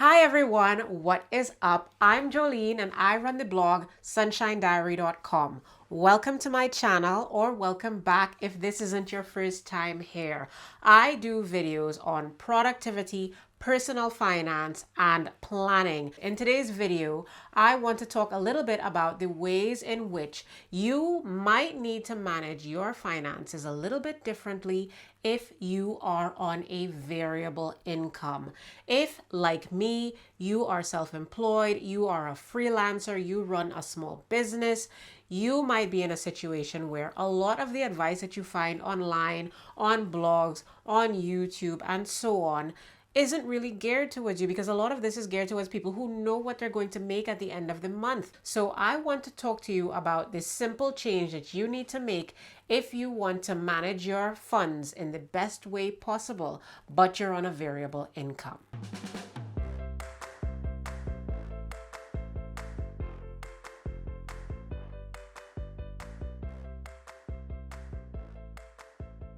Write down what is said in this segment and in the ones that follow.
Hi everyone, what is up? I'm Jolene and I run the blog sunshinediary.com. Welcome to my channel, or welcome back if this isn't your first time here. I do videos on productivity, personal finance, and planning. In today's video, I want to talk a little bit about the ways in which you might need to manage your finances a little bit differently if you are on a variable income. If, like me, you are self-employed, you are a freelancer, you run a small business, you might be in a situation where a lot of the advice that you find online, on blogs, on YouTube, and so on isn't really geared towards you, because a lot of this is geared towards people who know what they're going to make at the end of the month. So I want to talk to you about this simple change that you need to make if you want to manage your funds in the best way possible, but you're on a variable income.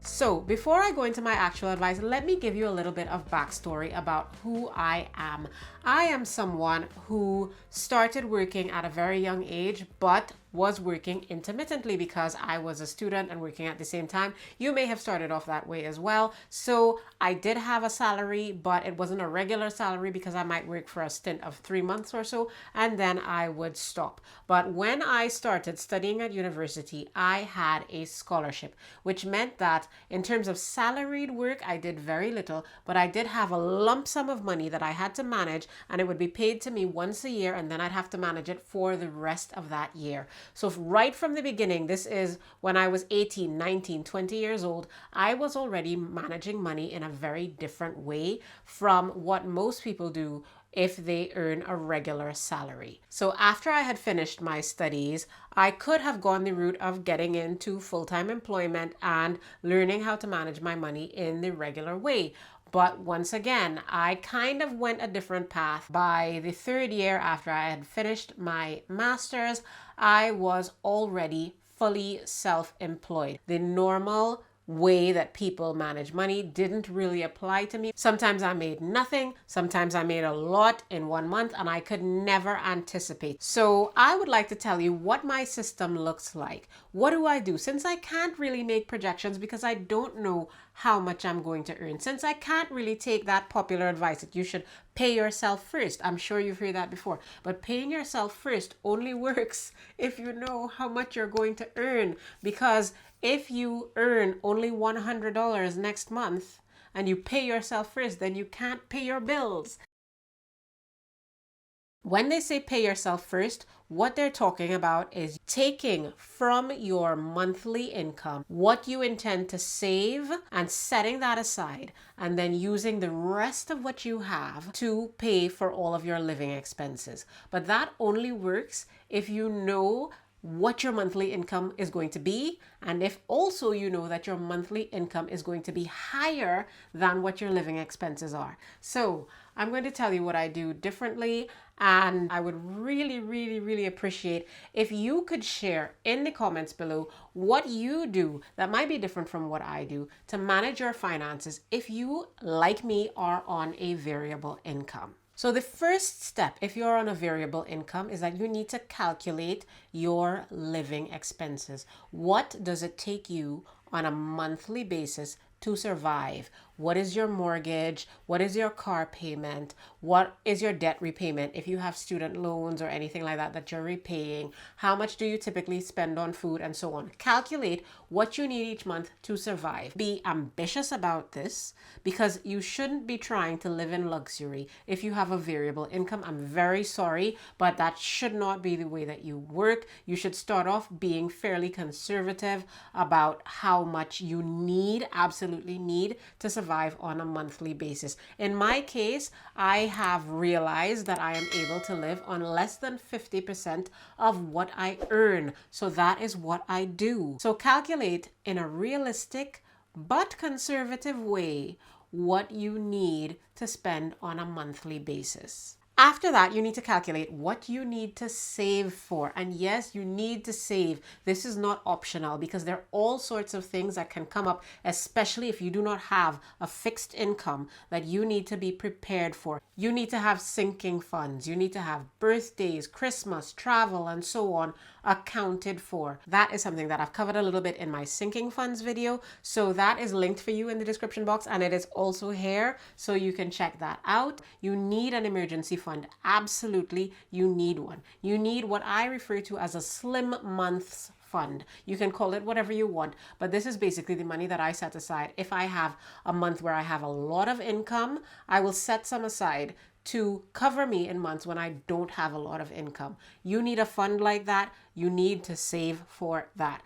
So before I go into my actual advice, let me give you a little bit of backstory about who I am. I am someone who started working at a very young age, but was working intermittently because I was a student and working at the same time. You may have started off that way as well. So I did have a salary, but it wasn't a regular salary because I might work for a stint of 3 months or so, and then I would stop. But when I started studying at university, I had a scholarship, which meant that in terms of salaried work, I did very little, but I did have a lump sum of money that I had to manage, and it would be paid to me once a year, and then I'd have to manage it for the rest of that year. So right from the beginning, this is when I was 18, 19, 20 years old, I was already managing money in a very different way from what most people do if they earn a regular salary. So after I had finished my studies, I could have gone the route of getting into full-time employment and learning how to manage my money in the regular way. But once again, I kind of went a different path. By the third year after I had finished my master's, I was already fully self-employed. The normal way that people manage money didn't really apply to me. Sometimes I made nothing, sometimes I made a lot in 1 month, and I could never anticipate. So I would like to tell you what my system looks like. What do I do? Since I can't really make projections because I don't know how much I'm going to earn, since I can't really take that popular advice that you should pay yourself first. I'm sure you've heard that before, but paying yourself first only works if you know how much you're going to earn, because if you earn only $100 next month and you pay yourself first, then you can't pay your bills. When they say pay yourself first, what they're talking about is taking from your monthly income what you intend to save and setting that aside, and then using the rest of what you have to pay for all of your living expenses. But that only works if you know what your monthly income is going to be, and if also you know that your monthly income is going to be higher than what your living expenses are. So I'm going to tell you what I do differently, and I would really appreciate if you could share in the comments below what you do that might be different from what I do to manage your finances if you, like me, are on a variable income. So the first step, if you're on a variable income, is that you need to calculate your living expenses. What does it take you on a monthly basis to survive? What is your mortgage? What is your car payment? What is your debt repayment? If you have student loans or anything like that that you're repaying, how much do you typically spend on food, and so on? Calculate what you need each month to survive. Be ambitious about this, because you shouldn't be trying to live in luxury if you have a variable income. I'm very sorry, but that should not be the way that you work. You should start off being fairly conservative about how much you need, absolutely need, to survive on a monthly basis. In my case, I have realized that I am able to live on less than 50% of what I earn. So that is what I do. So calculate in a realistic but conservative way what you need to spend on a monthly basis. After that, you need to calculate what you need to save for. And yes, you need to save. This is not optional because there are all sorts of things that can come up, especially if you do not have a fixed income that you need to be prepared for. You need to have sinking funds. You need to have birthdays, Christmas, travel, and so on accounted for. That is something that I've covered a little bit in my sinking funds video. So that is linked for you in the description box, and it is also here, so you can check that out. You need an emergency fund. Absolutely, you need one. You need what I refer to as a slim months fund. You can call it whatever you want, but this is basically the money that I set aside. If I have a month where I have a lot of income, I will set some aside to cover me in months when I don't have a lot of income. You need a fund like that. You need to save for that.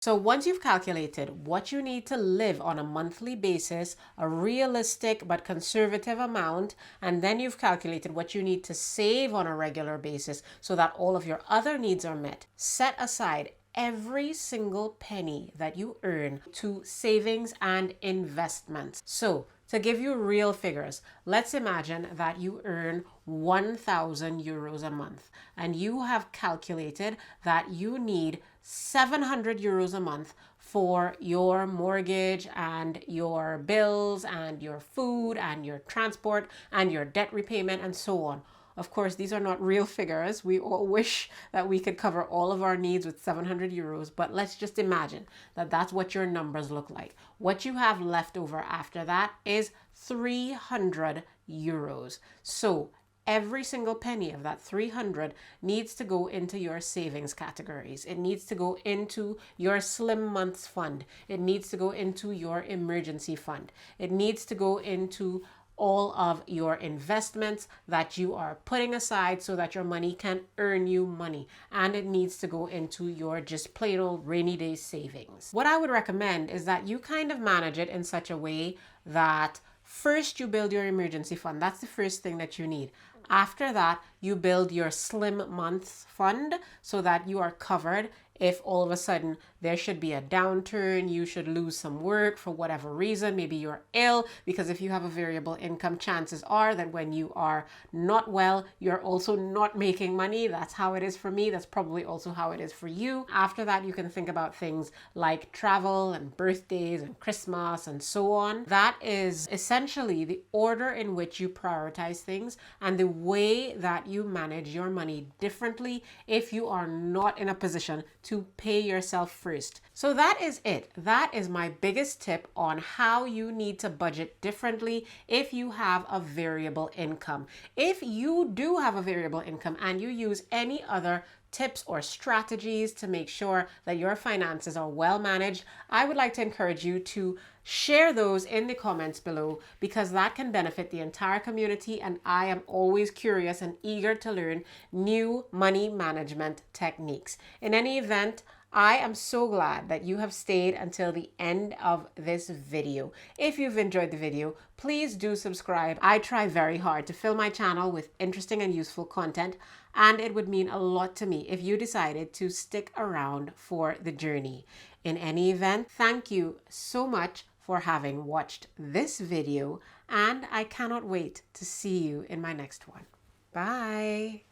So once you've calculated what you need to live on a monthly basis, a realistic but conservative amount, and then you've calculated what you need to save on a regular basis so that all of your other needs are met, set aside every single penny that you earn to savings and investments. So to give you real figures, let's imagine that you earn 1,000 euros a month and you have calculated that you need 700 euros a month for your mortgage and your bills and your food and your transport and your debt repayment and so on. Of course, these are not real figures. We all wish that we could cover all of our needs with 700 euros, but let's just imagine that that's what your numbers look like. What you have left over after that is 300 euros. So every single penny of that 300 needs to go into your savings categories. It needs to go into your slim months fund. It needs to go into your emergency fund. It needs to go into all of your investments that you are putting aside so that your money can earn you money. And it needs to go into your just plain old rainy day savings. What I would recommend is that you kind of manage it in such a way that first you build your emergency fund. That's the first thing that you need. After that, you build your slim months fund so that you are covered if all of a sudden there should be a downturn, you should lose some work for whatever reason. Maybe you're ill, because if you have a variable income, chances are that when you are not well, you're also not making money. That's how it is for me. That's probably also how it is for you. After that, you can think about things like travel and birthdays and Christmas and so on. That is essentially the order in which you prioritize things and the way that you manage your money differently if you are not in a position to pay yourself first. So that is it. That is my biggest tip on how you need to budget differently if you have a variable income. If you do have a variable income and you use any other tips or strategies to make sure that your finances are well managed, I would like to encourage you to share those in the comments below, because that can benefit the entire community, and I am always curious and eager to learn new money management techniques. In any event, I am so glad that you have stayed until the end of this video. If you've enjoyed the video, please do subscribe. I try very hard to fill my channel with interesting and useful content, and it would mean a lot to me if you decided to stick around for the journey. In any event, thank you so much for having watched this video, and I cannot wait to see you in my next one. Bye.